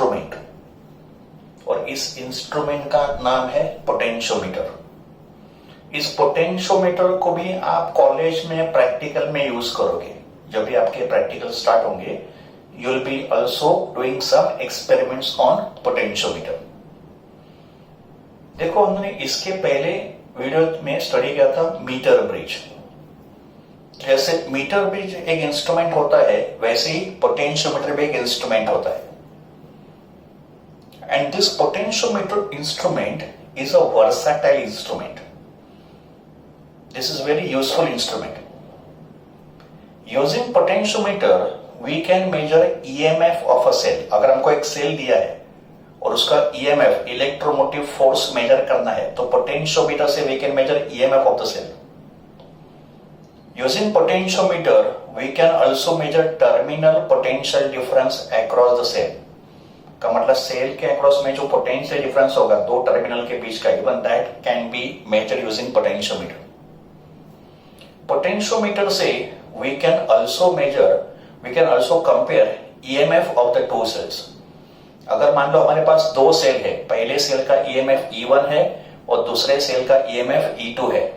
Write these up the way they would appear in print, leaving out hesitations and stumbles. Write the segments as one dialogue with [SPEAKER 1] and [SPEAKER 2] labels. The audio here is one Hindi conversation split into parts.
[SPEAKER 1] इंस्ट्रूमेंट, और इस इंस्ट्रूमेंट का नाम है पोटेंशियोमीटर। इस पोटेंशियोमीटर को भी आप कॉलेज में प्रैक्टिकल में यूज करोगे। जब भी आपके प्रैक्टिकल स्टार्ट होंगे, you will be also doing some experiments on potentiometer. देखो, हमने इसके पहले वीडियो में स्टडी किया था मीटर ब्रिज। जैसे मीटर ब्रिज एक इंस्ट्रूमेंट होता है, वैसे ही पोटेंशियोमीटर भी एक इंस्ट्रूमेंट होता है। And this potentiometer instrument is a versatile instrument. This is very useful instrument. Using potentiometer we can measure EMF of a cell. अगर हमको एक सेल दिया है और उसका ईएमएफ, इलेक्ट्रोमोटिव फोर्स मेजर करना है, तो पोटेंशियोमीटर से we can measure EMF of the cell. Using potentiometer, we can also measure terminal potential difference across the cell. का मतलब सेल के अक्रॉस में जो पोटेंशियल डिफरेंस होगा दो टर्मिनल के बीच का, even that can be measure using potentiometer. Potentiometer से we can also compare EMF of the two cells. अगर मान लो हमारे पास दो सेल है, पहले सेल का EMF E1 है और दूसरे सेल का EMF E2 है,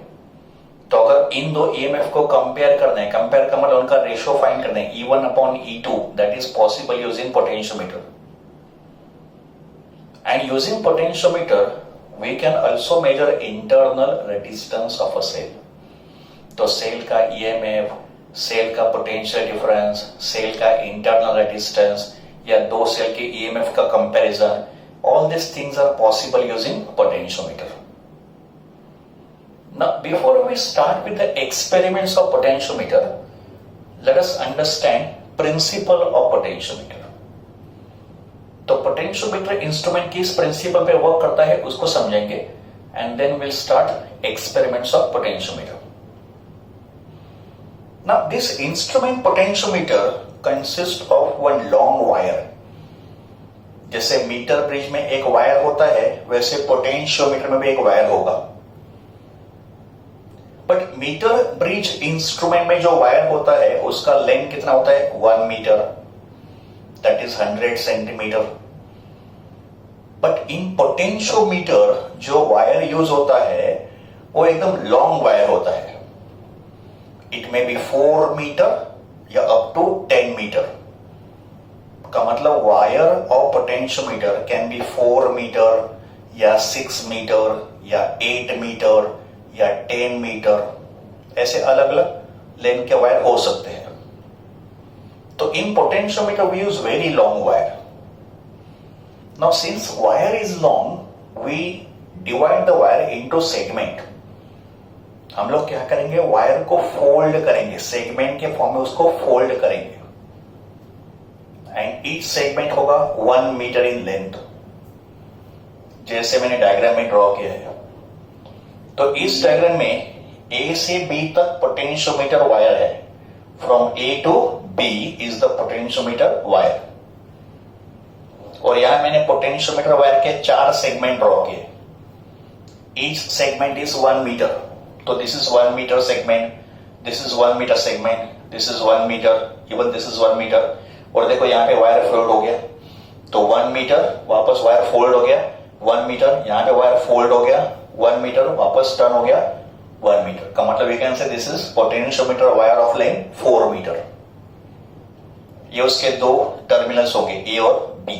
[SPEAKER 1] तो अगर इन दो EMF को कंपेयर करना है, कंपेयर का मतलब उनका रेशियो फाइंड करना है, E1 upon E2, that is possible using potentiometer. And using potentiometer we can also measure internal resistance of a cell. तो सेल का EMF, सेल का पोटेंशियल डिफरेंस, सेल का इंटरनल रेजिस्टेंस या दो सेल के EMF का comparison, all this things are possible using potentiometer. Now, before we start with the experiments of potentiometer, let us understand principle of potentiometer. तो पोटेंशियोमीटर इंस्ट्रूमेंट किस प्रिंसिपल पे वर्क करता है उसको समझेंगे, and then will start experiments of potentiometer. Now, this instrument potentiometer consists of one long wire. जैसे मीटर ब्रिज में एक वायर होता है, वैसे पोटेंशियोमीटर में भी एक वायर होगा। बट मीटर ब्रिज इंस्ट्रूमेंट में जो वायर होता है उसका लेंथ कितना होता है? 1 metre, that is 100 centimetre. But in potentiometer जो वायर यूज होता है वो एकदम लॉन्ग वायर होता है। इट मे बी 4 मीटर या अप टू 10 मीटर। का मतलब wire of potentiometer can be 4 metre या 6 मीटर या 8 मीटर या 10 मीटर, ऐसे अलग अलग लेंथ के वायर हो सकते हैं। तो in potentiometer we use very long wire. Now since wire is long, we divide the wire into segment. हम लोग क्या करेंगे? वायर को फोल्ड करेंगे, सेगमेंट के फॉर्म में उसको फोल्ड करेंगे, एंड ईच सेगमेंट होगा 1 मीटर इन लेंथ, जैसे मैंने डायग्राम में ड्रॉ किया है। तो इस डायग्राम में A से B तक पोटेंशियोमीटर वायर है। From A to B is the potentiometer wire. और यहां मैंने पोटेंशियोमीटर वायर के 4 सेगमेंट ड्रॉ किए। Each segment is 1 metre. तो this is 1 metre segment, this is 1 metre segment, this is 1 metre, even this is 1 metre. और देखो यहां पे वायर फोल्ड हो गया, तो 1 मीटर वापस वायर फोल्ड हो गया, 1 मीटर, यहां पे वायर फोल्ड हो गया, 1 मीटर वापस टर्न हो गया, 1 मीटर। का मतलब we can say this is potentiometer wire of length 4 metre. ये उसके दो टर्मिनल्स हो गए, ए और B.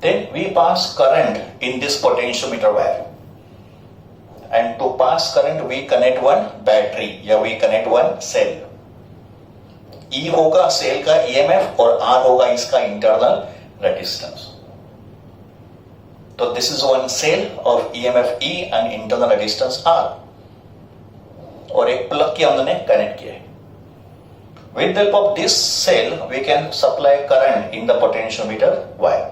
[SPEAKER 1] Then we pass current in this potentiometer wire, and to pass current we connect one battery या we connect one cell. E होगा सेल का ईएमएफ और आर होगा इसका इंटरनल रेजिस्टेंस। तो this is one cell of EMF E and internal resistance R, और एक प्लग की हमने कनेक्ट किया है। With the help of this cell we can supply current in the potentiometer wire,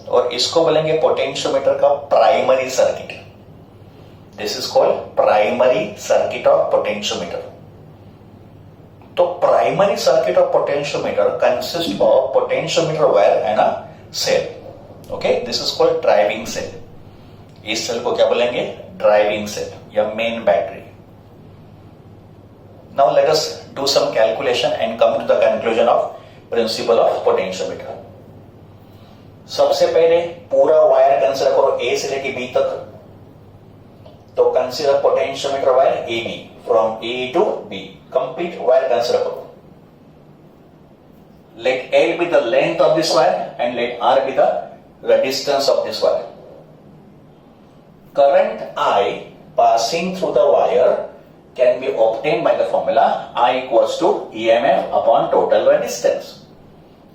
[SPEAKER 1] और इसको बोलेंगे पोटेंशियोमीटर का primary circuit. This is called primary circuit of potentiometer. तो primary circuit of potentiometer consist of potentiometer wire and a cell. Okay, this is called driving cell. इस सेल को क्या बोलेंगे? ड्राइविंग सेल या main battery. Now let us do some calculation and come to the conclusion of principle of potentiometer. सबसे पहले पूरा वायर कंसीडर करो ए से लेके बी तक, तो consider potentiometer wire A B, from A to B, complete wire consider करो। Let L be the length of this wire and let R be the distance of this wire. Current I passing through the wire can be obtained by the formula I equals to EMF upon total resistance.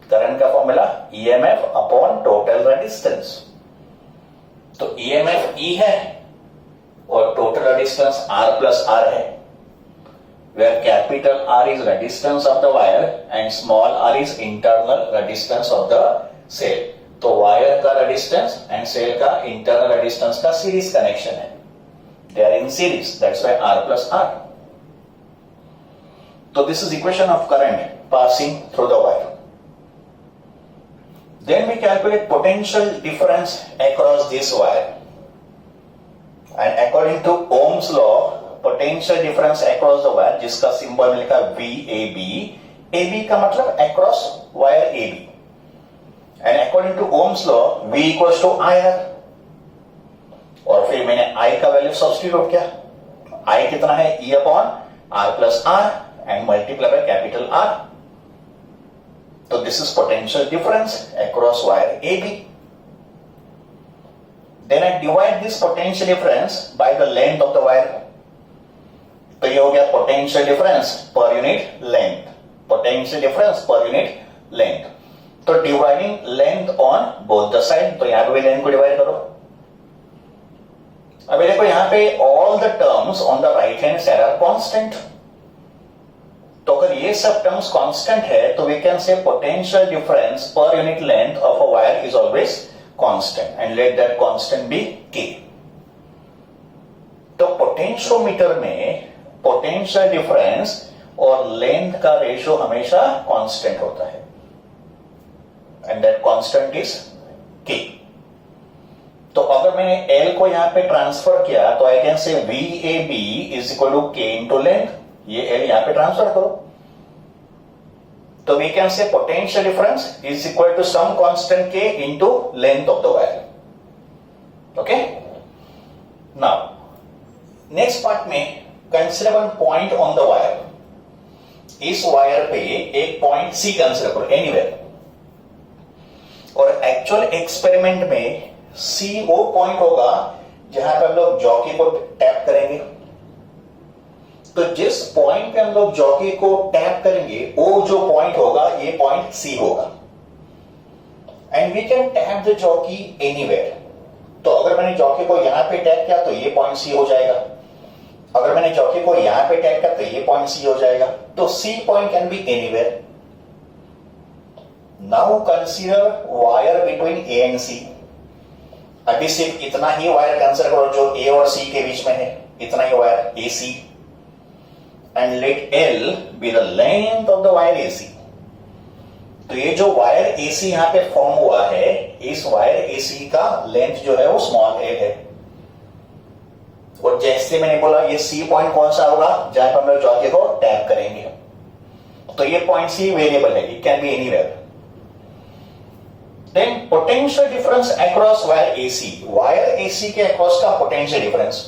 [SPEAKER 1] Current का formula EMF upon total resistance. तो EMF E है और total resistance R plus R है, where capital R is resistance of the wire and small r is internal resistance of the cell। तो वायर का रेजिस्टेंस एंड सेल का इंटरनल रेजिस्टेंस का सीरीज कनेक्शन है, they are in series, that's why R plus R। तो this is equation of current passing through the wire. Then we calculate potential difference across this wire, and according to Ohm's law, potential difference across the wire, जिसका सिंबल लिखा VAB, AB का मतलब across wire AB, and according to Ohm's law, V equals to IR, और फिर मैंने I का वैल्यू सब्स्टिट्यूट किया, I कितना है E upon R plus R and multiply by capital R। So this is potential difference across wire AB. Then I divide this potential difference by the length of the wire. तो ये हो गया potential difference per unit length, potential difference per unit length। तो dividing length on both the side, तो यहां पे भी length को डिवाइड करो। अभी देखो यहां पे all the terms on the right hand side are constant। तो अगर ये सब टर्म्स कांस्टेंट है तो we can say potential difference per unit length of a wire is always constant and let that constant be K. तो पोटेंशियोमीटर में पोटेंशियल डिफरेंस और लेंथ का रेशियो हमेशा कांस्टेंट होता है एंड दैट कांस्टेंट इज के। तो अगर मैंने L को यहां पे ट्रांसफर किया तो I can say VAB is equal to K into length, ये L यहां पे ट्रांसफर करो, तो we can say potential difference is equal to some constant K into length of the wire. Okay, now next part में consider one point on the wire. इस वायर पे एक पॉइंट C कंसीडर करो एनीवेयर, और एक्चुअल एक्सपेरिमेंट में C वो पॉइंट होगा जहां पर हम लोग जॉकी को टैप करेंगे। तो जिस पॉइंट पे हम लोग जॉकी को टैप करेंगे वो जो पॉइंट होगा ये पॉइंट C होगा, and we can tap the jockey anywhere. तो अगर मैंने जॉकी को यहां पे टैप किया तो ये पॉइंट C हो जाएगा, अगर मैंने जॉकी को यहां पे टैप किया तो ये पॉइंट C हो जाएगा। तो C point can be anywhere. Now consider wire between A and C। अभी सिर्फ इतना ही वायर कंसीडर करो जो A और C के बीच में है, इतना ही wire AC, and let L be the length of the wire AC। तो ये जो वायर AC यहां पे फॉर्म हुआ है, इस वायर AC का लेंथ जो है वो स्मॉल l है, और जैसे मैंने बोला ये C पॉइंट कौन सा होगा जहां पर हम लोग जॉकी को टैप करेंगे, तो ये पॉइंट C वेरिएबल है, it can be anywhere. Then potential difference across wire AC, wire AC के अक्रॉस का पोटेंशियल डिफरेंस,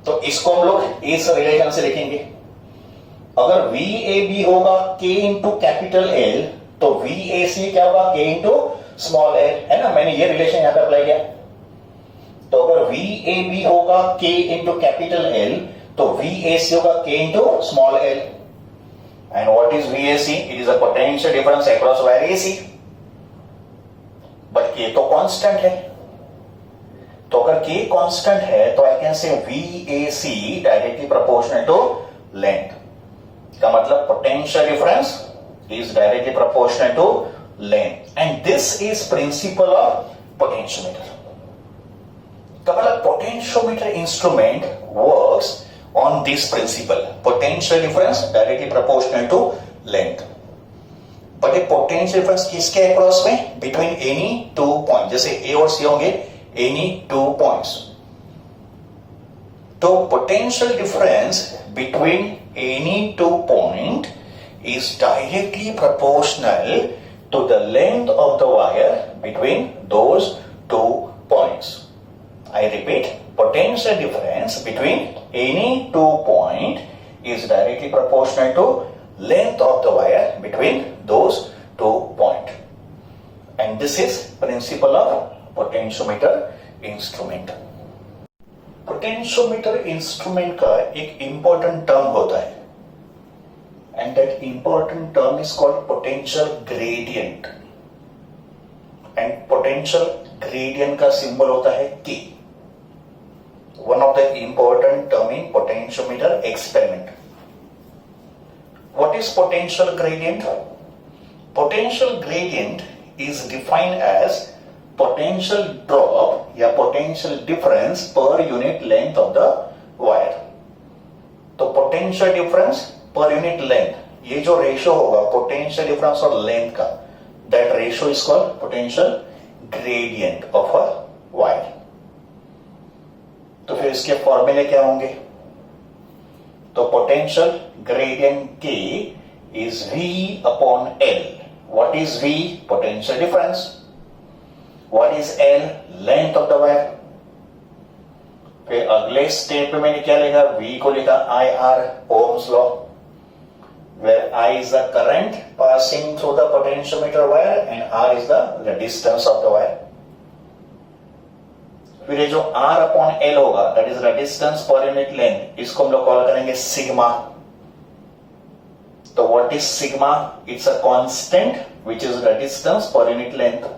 [SPEAKER 1] तो इसको हम लोग इस रिलेशन से लिखेंगे। अगर VAB होगा K इंटू कैपिटल L, तो VAC क्या होगा K इंटू स्मॉल l, है ना, मैंने ये रिलेशन यहां पे अप्लाई किया। तो अगर VAB होगा K इंटू कैपिटल L, तो VAC होगा K into small l, and what is VAC? It is a potential difference across wire AC, but K तो कांस्टेंट है। तो अगर K कांस्टेंट है तो I can say VAC directly proportional to length, का मतलब potential difference is directly proportional to length, and this is principle of potentiometer. का मतलब potentiometer instrument works on this principle, potential difference directly proportional to length. But ये पोटेंशियल डिफरेंस किसके अक्रॉस में? बिटवीन एनी टू पॉइंट, जैसे A और C होंगे any two points। तो potential difference between any two point is directly proportional to the length of the wire between those 2 points. I repeat, potential difference between any 2 points is directly proportional to length of the wire between those 2 points. And this is principle of potentiometer instrument. Potentiometer instrument का एक इंपॉर्टेंट टर्म होता है and that important term is called potential gradient and potential gradient का सिंबल होता है K. One of the important term in potentiometer experiment. What is potential gradient? Potential gradient is defined as potential drop या potential difference per unit length of the wire. तो potential difference per unit length, ये जो रेशियो होगा potential difference और length का, that ratio is called potential gradient of a wire. तो फिर इसके फॉर्मूले क्या होंगे? तो potential gradient K is V upon L. What is V? Potential difference. What is L? Length of the wire. फिर अगले स्टेप पे मैंने क्या लिखा? V को लिखा IR, Ohm's law, where I is the current passing through the potentiometer wire and R is the distance of the wire. फिर ये जो R upon L होगा, that is the distance per unit length, इसको हम लोग कॉल करेंगे सिग्मा. तो what is sigma? It's a constant which is the distance per unit length.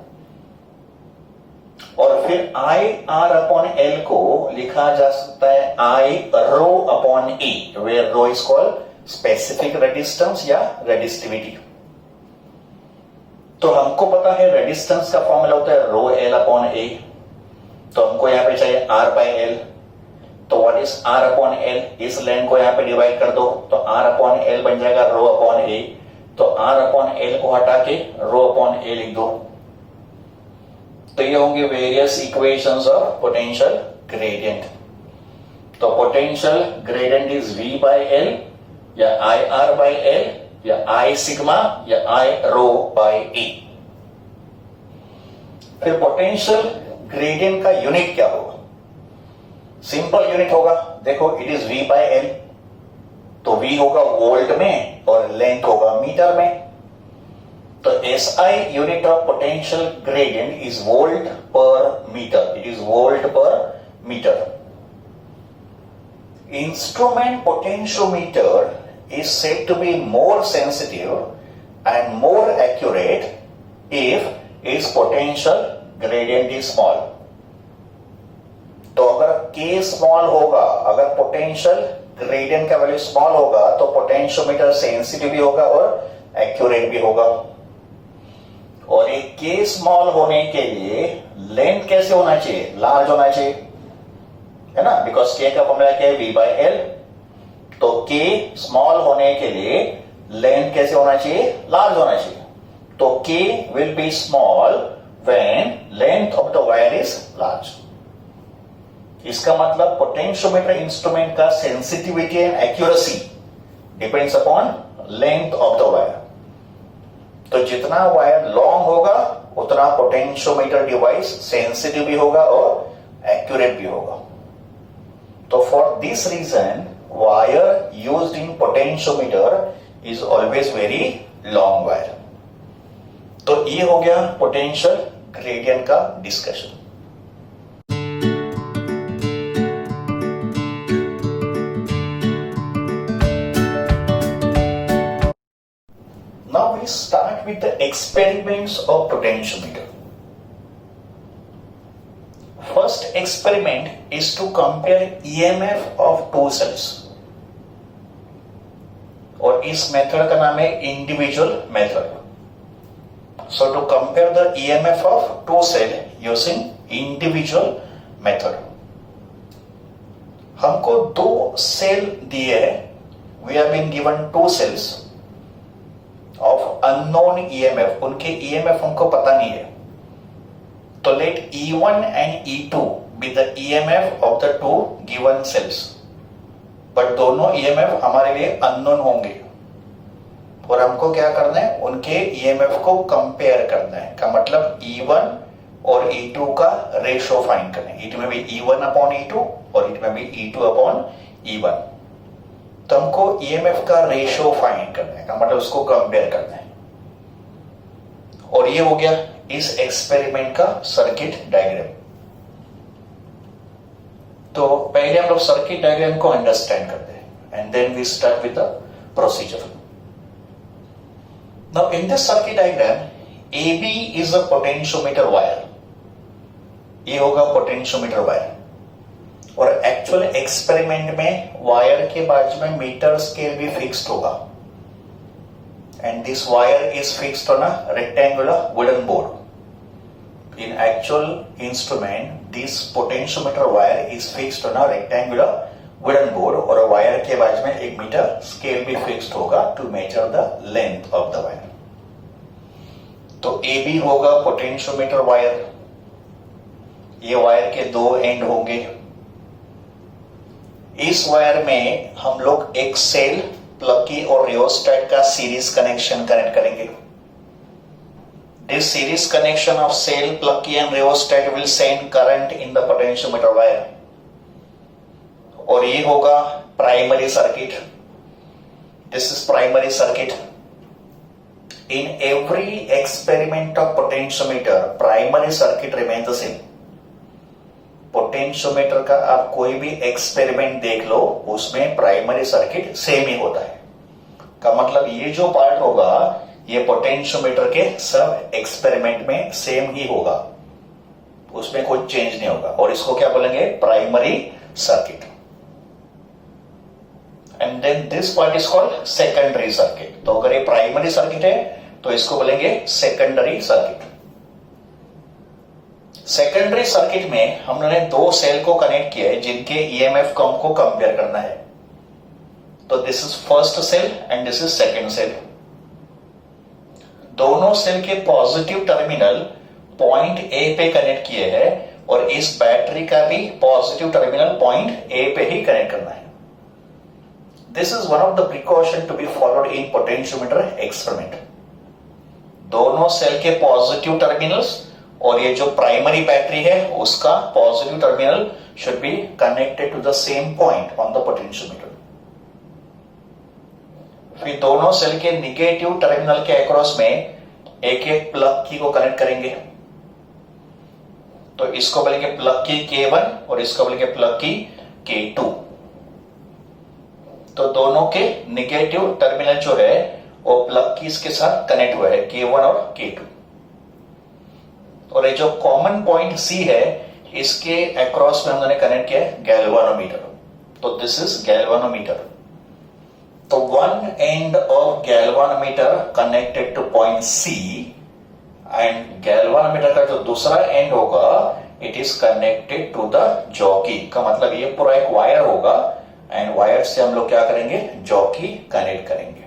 [SPEAKER 1] और फिर I R अपॉन L को लिखा जा सकता है I rho upon E, where rho is called specific resistance या resistivity. तो हमको पता है रेजिस्टेंस का फॉर्मूला होता है रो L अपॉन A. तो हमको यहाँ पे चाहिए R बाय L. तो what is R upon L? इस लेंथ को यहाँ पे डिवाइड कर दो तो R अपॉन L बन जाएगा रो अपॉन A. तो R अपॉन L को हटा के रो अपॉन A लिख दो. तो ये होंगे various equations of potential gradient. तो potential gradient is V by L या IR बाय L या I सिग्मा या I रो बाय E. फिर पोटेंशियल ग्रेडियंट का यूनिट क्या होगा? सिंपल यूनिट होगा. देखो it is V by L. तो V होगा वोल्ट में और लेंथ होगा मीटर में. तो SI unit of potential gradient is volt per meter. It is volt per meter. Instrument potentiometer is said to be more sensitive and more accurate if its potential gradient is small. तो अगर K small होगा, अगर potential gradient का वैल्यू small होगा तो पोटेंशियोमीटर सेंसिटिव भी होगा और एक्यूरेट भी होगा. और एक K स्मॉल होने के लिए लेंथ कैसे होना चाहिए? लार्ज होना चाहिए, है ना, बिकॉज K का फॉर्मूला क्या है? V by L. तो K स्मॉल होने के लिए लेंथ कैसे होना चाहिए? लार्ज होना चाहिए. तो K will be small when length of the wire is large. इसका मतलब पोटेंशियोमीटर इंस्ट्रूमेंट का sensitivity and accuracy depends upon length of the wire. तो जितना वायर लॉन्ग होगा उतना पोटेंशियोमीटर डिवाइस सेंसिटिव भी होगा और एक्यूरेट भी होगा. तो for this reason wire used in potentiometer is always very long wire. तो ये हो गया पोटेंशियल ग्रेडियंट का discussion. Now we start with the experiments of potentiometer. First experiment is to compare EMF of two cells. और इस मेथड का नाम है individual method. So to compare the EMF of two cell using individual method. हमको दो सेल दिए हैं. We have been given two cells of unknown EMF. उनके EMF हमको पता नहीं है. तो let E1 and E2 be the EMF of the two given cells. but दोनों EMF हमारे लिए unknown होंगे. और हमको क्या करना है, उनके ईएमएफ को कंपेयर करना है, का मतलब E1 और E2 का रेशो फाइंड करना है। इट में भी E1 अपॉन E2 और इट में भी E2 अपॉन E1। तो हमको ईएमएफ का रेशो फाइंड करना है, का मतलब उसको कंपेयर करना है। और ये हो गया इस एक्सपेरिमेंट का सर्किट डायग्राम। तो पहले हम लोग सर्किट डायग्राम को अंडरस्टैंड करते हैं and then we start with the procedure. Now in this circuit diagram AB is a potentiometer wire. ये होगा पोटेंशियोमीटर वायर, और एक्चुअल एक्सपेरिमेंट में वायर के बाजू में मीटर स्केल भी फिक्स्ड होगा and this wire is fixed on a rectangular wooden board. In actual instrument, this potentiometer wire is fixed on a rectangular wooden board, और वायर के बाजू में एक मीटर स्केल भी फिक्स्ड होगा to measure the length of the wire। तो AB होगा पोटेंशियोमीटर वायर। ये वायर के दो एंड होंगे। इस वायर में हम लोग एक सेल, प्लग और रियोस्टेट का सीरीज कनेक्शन कनेक्ट करेंगे। This series connection of cell, plug and rheostat will send current in the potentiometer wire। और ये होगा primary circuit. This is primary circuit। In every experiment of potentiometer, primary circuit remains the same। Potentiometer का आप कोई भी एक्सपेरिमेंट देख लो, उसमें प्राइमरी सर्किट सेम ही होता है। का मतलब ये जो पार्ट होगा ये पोटेंशियोमीटर के सब एक्सपेरिमेंट में सेम ही होगा, उसमें कोई चेंज नहीं होगा। और इसको क्या बोलेंगे, primary circuit. And then this part is called secondary circuit. तो अगर ये प्राइमरी सर्किट है तो इसको बोलेंगे सेकेंडरी सर्किट। सेकेंडरी सर्किट में हमने दो सेल को कनेक्ट किया है जिनके ईएमएफ को हमको कंपेयर करना है। तो this is first cell and this is second cell. दोनों सेल के पॉजिटिव टर्मिनल पॉइंट ए पे कनेक्ट किए हैं और इस बैटरी का भी पॉजिटिव टर्मिनल पॉइंट ए पे ही कनेक्ट करना है। This is one of the precaution to be followed in potentiometer experiment. दोनों सेल के पॉजिटिव टर्मिनल्स और ये जो प्राइमरी बैटरी है उसका positive terminal should be connected to the same point on the potentiometer. फिर दोनों सेल के निगेटिव टर्मिनल के अक्रॉस में एक एक प्लग की को कनेक्ट करेंगे। तो इसको बोलेंगे प्लग की K1 और इसको बोलेंगे प्लग की K2। तो दोनों के निगेटिव टर्मिनल जो है वो प्लग की इसके साथ कनेक्ट हुआ है, K1 और K2। और ये जो कॉमन पॉइंट C है इसके अक्रॉस में हमने कनेक्ट किया है गैल्वानोमीटर। तो दिस इज गैल्वानोमीटर। तो one end of galvanometer connected to point C and galvanometer का जो दूसरा एंड होगा it is connected to the jockey. का मतलब ये पूरा एक वायर होगा एंड वायर से हम लोग क्या करेंगे, जॉकी कनेक्ट करेंगे।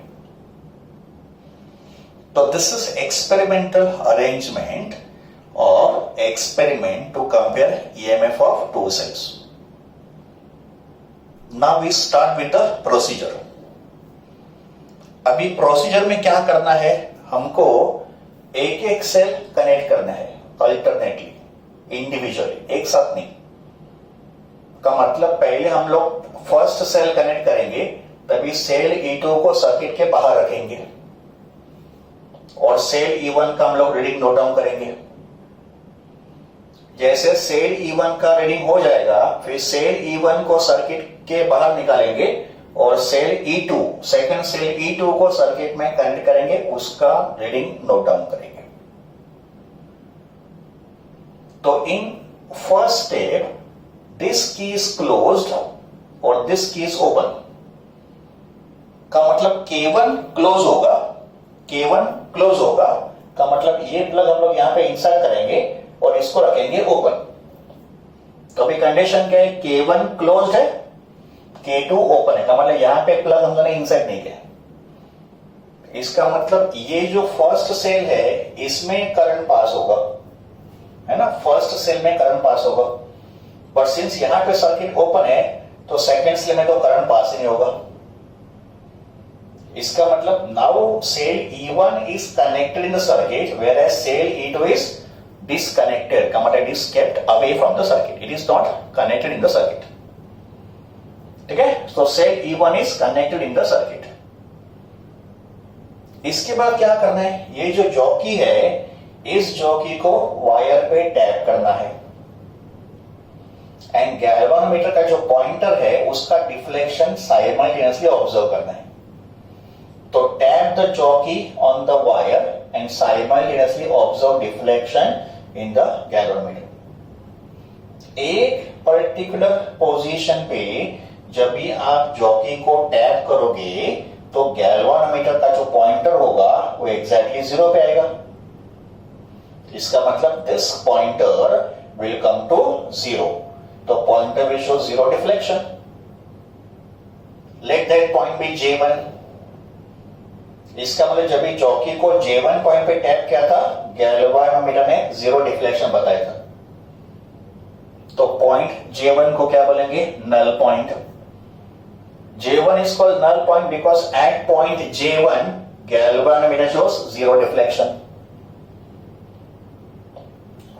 [SPEAKER 1] तो this is experimental arrangement of experiment to compare EMF of two cells. Now we start with the procedure. अभी प्रोसीजर में क्या करना है, हमको एक एक सेल कनेक्ट करना है अल्टरनेटली, इंडिविजुअली, एक साथ नहीं। का मतलब पहले हम लोग फर्स्ट सेल कनेक्ट करेंगे, तभी सेल E2 को सर्किट के बाहर रखेंगे और सेल E1 का हम लोग रीडिंग नोट डाउन करेंगे। जैसे सेल E1 का रीडिंग हो जाएगा फिर सेल E1 को सर्किट के बाहर निकालेंगे और cell E2, second cell E2 को सर्किट में कनेक्ट करेंगे, उसका रीडिंग नोट डाउन करेंगे। तो इन फर्स्ट स्टेप दिस की इज क्लोज्ड और दिस की इज ओपन। का मतलब K1 क्लोज होगा, K1 क्लोज होगा। का मतलब ये प्लग हम लोग यहां पे इंसर्ट करेंगे और इसको रखेंगे ओपन। तो अभी कंडीशन क्या है, K1 क्लोज है, K2 ओपन है। का मतलब यहां पे प्लग हम लोगों ने इंसर्ट नहीं किया। इसका मतलब ये जो फर्स्ट सेल है इसमें करंट पास होगा, है ना, फर्स्ट सेल में करंट पास होगा। बट सिंस यहां पे सर्किट ओपन है तो सेकंड सेल में तो करंट पास ही नहीं होगा। इसका मतलब now cell E1 is connected in the circuit whereas cell E2 is disconnected. का मतलब it is kept away from the circuit. It is not connected in the circuit. ठीक है, तो cell E1 is connected in the circuit. इसके बाद क्या करना है, ये जो जॉकी है इस जॉकी को वायर पे टैप करना है एंड गैल्वानोमीटर का जो पॉइंटर है उसका डिफ्लेक्शन साइमल्टेनियसली ऑब्जर्व करना है. तो tap the jockey on the wire and simultaneously observe deflection in the galvanometer. एक पर्टिकुलर पोजीशन पे जब भी आप जॉकी को टैप करोगे तो गैल्वानोमीटर का जो पॉइंटर होगा वो एग्जैक्टली 0 पे आएगा. इसका मतलब this pointer will come to 0. तो pointer will show 0 deflection. Let that point be J1. इसका मतलब जब भी जॉकी को J1 पॉइंट पे टैप किया था गैल्वानोमीटर ने 0 डिफ्लेक्शन बताया था. तो पॉइंट J1 को क्या बोलेंगे, null point. J1 is called null point because at point J1 galvanometer shows 0 deflection.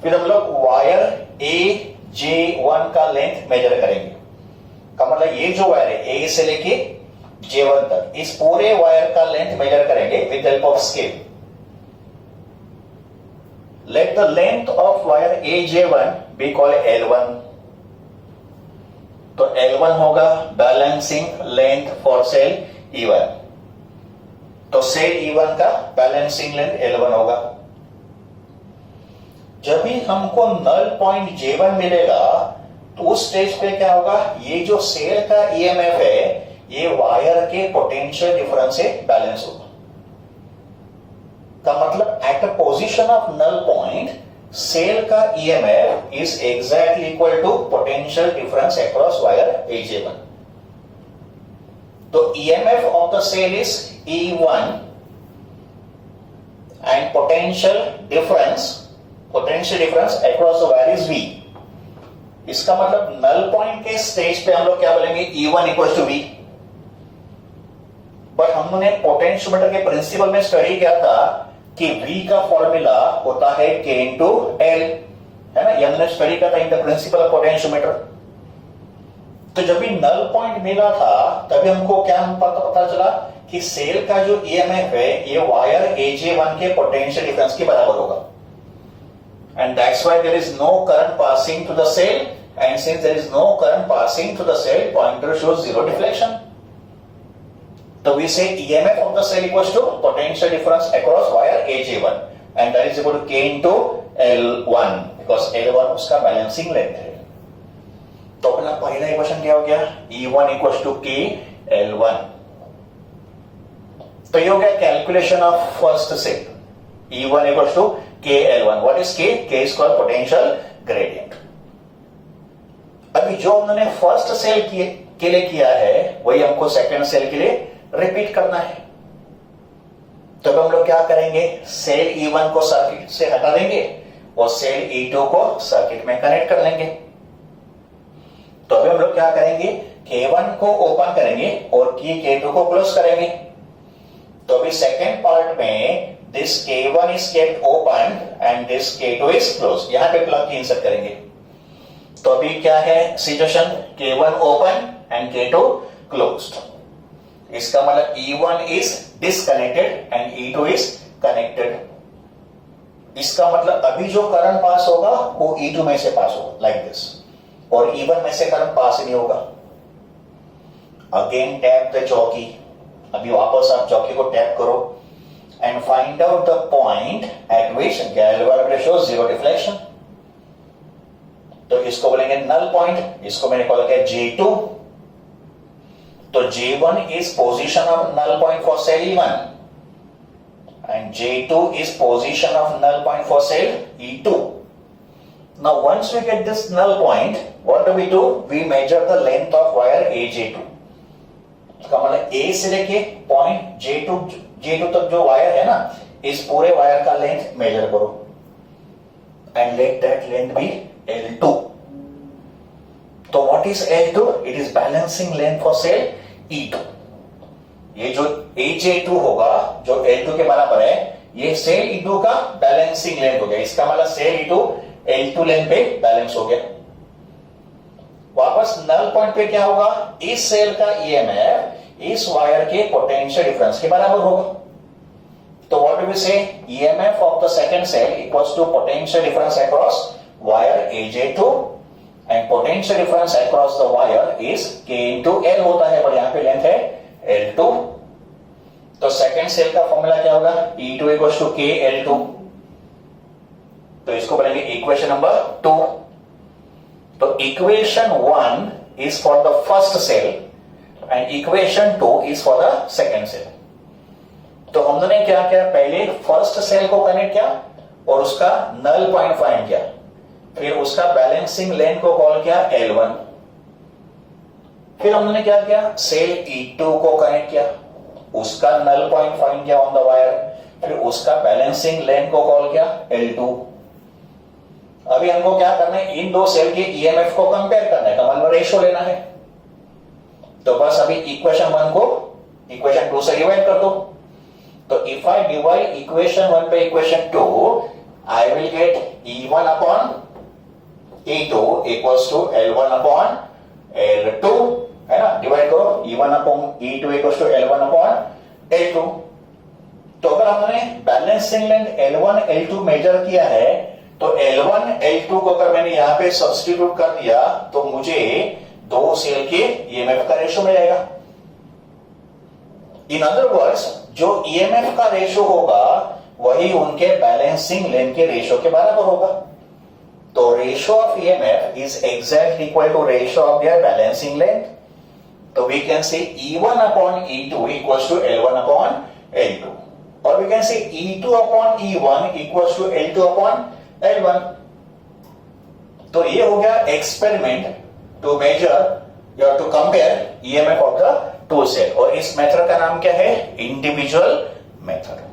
[SPEAKER 1] फिर हम लोग वायर AJ1 का लेंथ मेजर करेंगे. का मतलब ये जो वायर है A से लेके J1 तक इस पूरे वायर का लेंथ मेजर करेंगे with help of scale. Let the length of wire AJ1 be called L1. तो L1 होगा balancing length for sale E1. तो सेल E1 का बैलेंसिंग लेंथ L1 होगा. जब भी हमको नल पॉइंट J1 मिलेगा तो उस स्टेज पे क्या होगा, ये जो सेल का EMF है ये वायर के पोटेंशियल डिफरेंस से बैलेंस होगा. का मतलब at the position of null point cell का EMF is exactly equal to potential difference across wire AJ1. तो EMF of the cell is E1 and potential difference across the wire is V. इसका मतलब नल पॉइंट के स्टेज पे हम लोग क्या बोलेंगे, E1 equals to V. But हमने पोटेंशियोमीटर के प्रिंसिपल में स्टडी किया था कि V का फॉर्मूला होता है K इंटू L, है ना, ये हमने स्टडी किया था in the principal of potentiometer. तो जब भी नल पॉइंट मिला था तभी हमको क्या पता चला कि सेल का जो EMF है ये वायर AJ1 के पोटेंशियल डिफरेंस के बराबर होगा. And that's why there is no current passing to the cell and since there is no current passing to the cell pointer shows 0 deflection. So we say EMF of the cell equals to potential difference across wire AJ1 and that is equal to K into L1 because L1 उसका बैलेंसिंग लेंथ है. तो अपना पहला इक्वेशन क्या हो गया, E1 equals to K L1. तो ये हो गया calculation of first cell. E1 equals to K L1. What is K? K is called potential gradient. अभी जो हमने फर्स्ट सेल के लिए किया है वही हमको सेकंड सेल के लिए रिपीट करना है. तो हम लोग क्या करेंगे, सेल E1 को सर्किट से हटा देंगे और सेल E2 को सर्किट में कनेक्ट कर लेंगे. तो अभी हम लोग क्या करेंगे, K1 को ओपन करेंगे और K2 को क्लोज करेंगे. तो अभी सेकेंड पार्ट में this K1 is kept open and this K2 is close. यहां पे प्लग की इंसर्ट करेंगे. तो अभी क्या है situation, K1 open and K2 closed. इसका मतलब E1 is disconnected and E2 is connected. इसका मतलब अभी जो करंट पास होगा वो E2 में से पास होगा लाइक दिस और E1 में से करंट पास ही नहीं होगा. Again tap the jockey. अभी वापस आप जॉकी को टैप करो and find out the point eight which galvanometer shows 0 deflection. तो इसको बोलेंगे नल पॉइंट. इसको मैंने कॉल किया J2. तो J1 is position of null point for cell E1 and J2 is position of null point for cell E2. Now once we get this null point, what do? We measure the length of wire AJ2. इसका मतलब A से लेके पॉइंट J2 तक जो वायर है ना, इस पूरे वायर का लेंथ मेजर करो and let that length be L2. तो what is L2? It is balancing length for cell E2. ये जो AJ2 होगा जो L2 के बराबर है, ये सेल E2 का बैलेंसिंग लेंथ हो गया। इसका मतलब सेल E2 L2 लेंथ पे बैलेंस हो गया। वापस नल पॉइंट पे क्या होगा, इस सेल का EMF इस वायर के पोटेंशियल डिफरेंस के बराबर होगा। तो what do we say, EMF of the second cell equals to potential difference across wire AJ2 and potential difference across the wire is K into L होता है, पर यहां पे लेंथ है L2। तो सेकंड सेल का फॉर्मूला क्या होगा, E2 equals to K L2। तो इसको बोलेंगे इक्वेशन नंबर 2। तो equation 1 is for the first cell and equation 2 is for the second cell. तो हमने क्या किया, पहले फर्स्ट सेल को कनेक्ट किया और उसका नल पॉइंट फाइंड किया, फिर उसका बैलेंसिंग लेंथ को कॉल किया L1। फिर हमने क्या किया, सेल E2 को कनेक्ट किया, उसका नल पॉइंट फाइंड किया ऑन द वायर, फिर उसका बैलेंसिंग लेंथ को कॉल किया L2। अभी हमको क्या करना है, इन दो सेल के EMF को कंपेयर करना है, मतलब रेशियो लेना है। तो बस अभी इक्वेशन 1 को इक्वेशन 2 से डिवाइड कर दो। तो if I divide equation 1 by equation 2, I will get E1 upon E2 equals to L1 upon L2, है ना। डिवाइड करो, E1 upon E2 equals to L1 upon L2। तो अगर हमने balancing length L1 L2 major किया है, तो L1 L2 को अगर मैंने यहां पे सब्स्टिट्यूट कर दिया तो मुझे दो सेल के EMF का रेशियो मिल जाएगा। इन अदर वर्ड्स, जो EMF का रेशियो होगा वही उनके बैलेंसिंग लेंथ के रेशियो के बराबर होगा। तो ratio of EMF is exactly equal to ratio of their balancing length. तो we can say E1 upon E2 equals to L1 upon L2, और वी कैन से E2 upon E1 equals to L2 upon L1। तो ये हो गया एक्सपेरिमेंट टू मेजर या to compare EMF of the two cell, और इस मेथड का नाम क्या है, इंडिविजुअल मेथड।